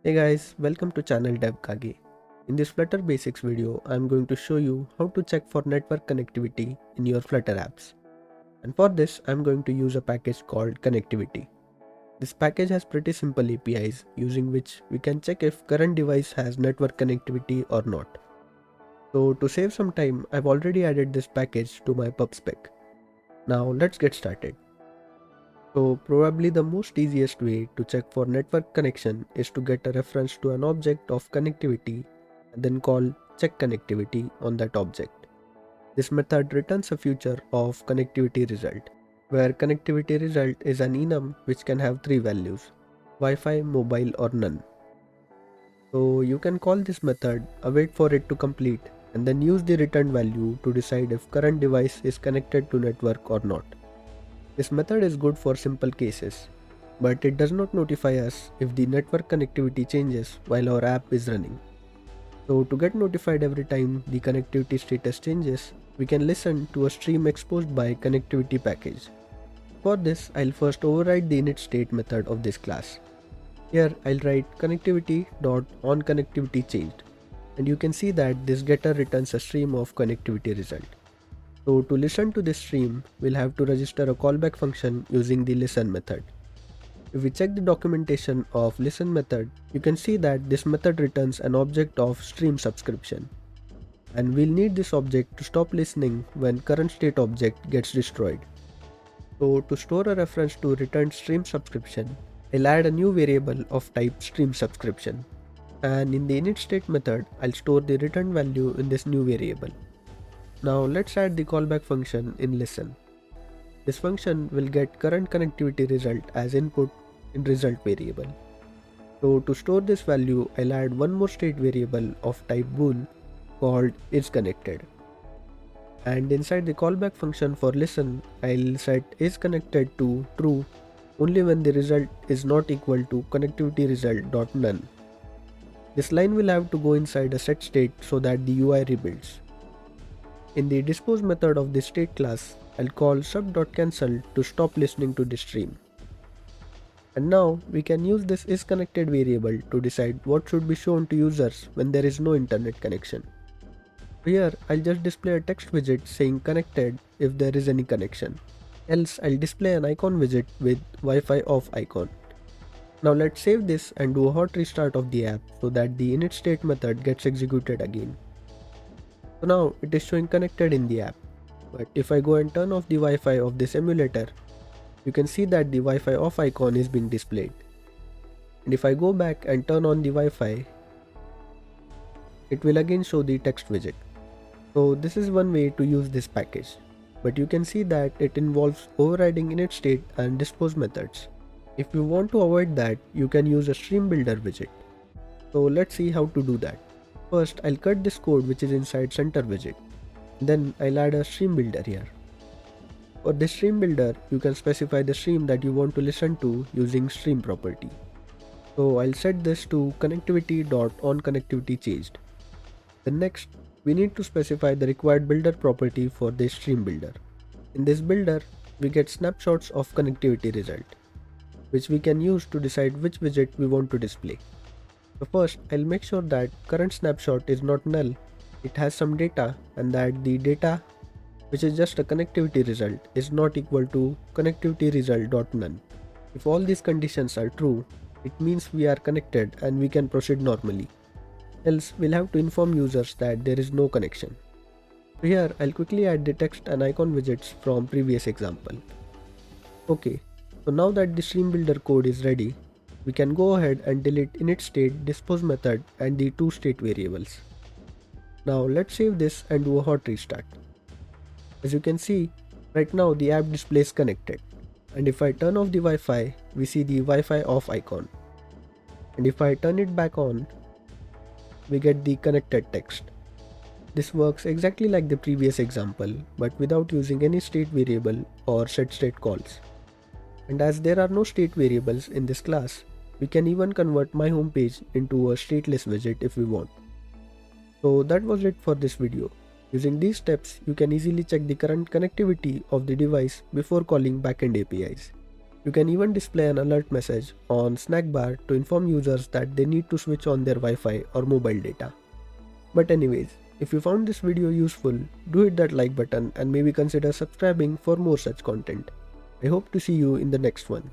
Hey guys, welcome to channel DevKage. In this Flutter Basics video, I'm going to show you how to check for network connectivity in your Flutter apps. And for this, I'm going to use a package called Connectivity. This package has pretty simple APIs using which we can check if current device has network connectivity or not. So to save some time, I've already added this package to my PubSpec. Now let's get started. So probably the most easiest way to check for network connection is to get a reference to an object of connectivity and then call check connectivity on that object. This method returns a feature of connectivity result, where connectivity result is an enum which can have three values: Wi-Fi, mobile or none. So you can call this method, await for it to complete, and then use the returned value to decide if current device is connected to network or not. This method is good for simple cases, but it does not notify us if the network connectivity changes while our app is running. So to get notified every time the connectivity status changes, we can listen to a stream exposed by connectivity package. For this, I'll first override the initState method of this class. Here I'll write connectivity.onConnectivityChanged, and you can see that this getter returns a stream of connectivity result. So to listen to this stream, we'll have to register a callback function using the listen method. If we check the documentation of listen method, you can see that this method returns an object of stream subscription. And we'll need this object to stop listening when current state object gets destroyed. So to store a reference to returned stream subscription, I'll add a new variable of type stream subscription. And in the initState method, I'll store the return value in this new variable. Now let's add the callback function in listen. This function will get current connectivity result as input in result variable. So to store this value, I'll add one more state variable of type bool called isConnected. And inside the callback function for listen, I'll set isConnected to true only when the result is not equal to connectivity result.none. This line will have to go inside a set state so that the UI rebuilds. In the dispose method of the state class, I'll call sub.cancel to stop listening to the stream. And now we can use this isConnected variable to decide what should be shown to users when there is no internet connection. Here I'll just display a text widget saying connected if there is any connection. Else I'll display an icon widget with Wi-Fi off icon. Now let's save this and do a hot restart of the app so that the initState method gets executed again. So now it is showing connected in the app, but if I go and turn off the Wi-Fi of this emulator, you can see that the Wi-Fi off icon is being displayed. And if I go back and turn on the Wi-Fi, it will again show the text widget. So this is one way to use this package, but you can see that it involves overriding initState and dispose methods. If you want to avoid that, you can use a stream builder widget. So let's see how to do that. First, I'll cut this code which is inside center widget. Then I'll add a stream builder here. For this stream builder, you can specify the stream that you want to listen to using stream property. So I'll set this to connectivity.onConnectivityChanged. Then next, we need to specify the required builder property for this stream builder. In this builder, we get snapshots of connectivity result, which we can use to decide which widget we want to display. So first, I'll make sure that current snapshot is not null, it has some data, and that the data, which is just a connectivity result, is not equal to connectivity result.none. If all these conditions are true, it means we are connected and we can proceed normally. Else, we'll have to inform users that there is no connection. So here, I'll quickly add the text and icon widgets from previous example. Okay, so now that the stream builder code is ready, we can go ahead and delete initState, dispose method and the two state variables. Now let's save this and do a hot restart. As you can see, right now the app displays connected. And if I turn off the Wi-Fi, we see the Wi-Fi off icon. And if I turn it back on, we get the connected text. This works exactly like the previous example, but without using any state variable or set state calls. And as there are no state variables in this class, we can even convert my homepage into a stateless widget if we want. So that was it for this video. Using these steps, you can easily check the current connectivity of the device before calling backend APIs. You can even display an alert message on snack bar to inform users that they need to switch on their Wi-Fi or mobile data. But anyways, if you found this video useful, do hit that like button and maybe consider subscribing for more such content. I hope to see you in the next one.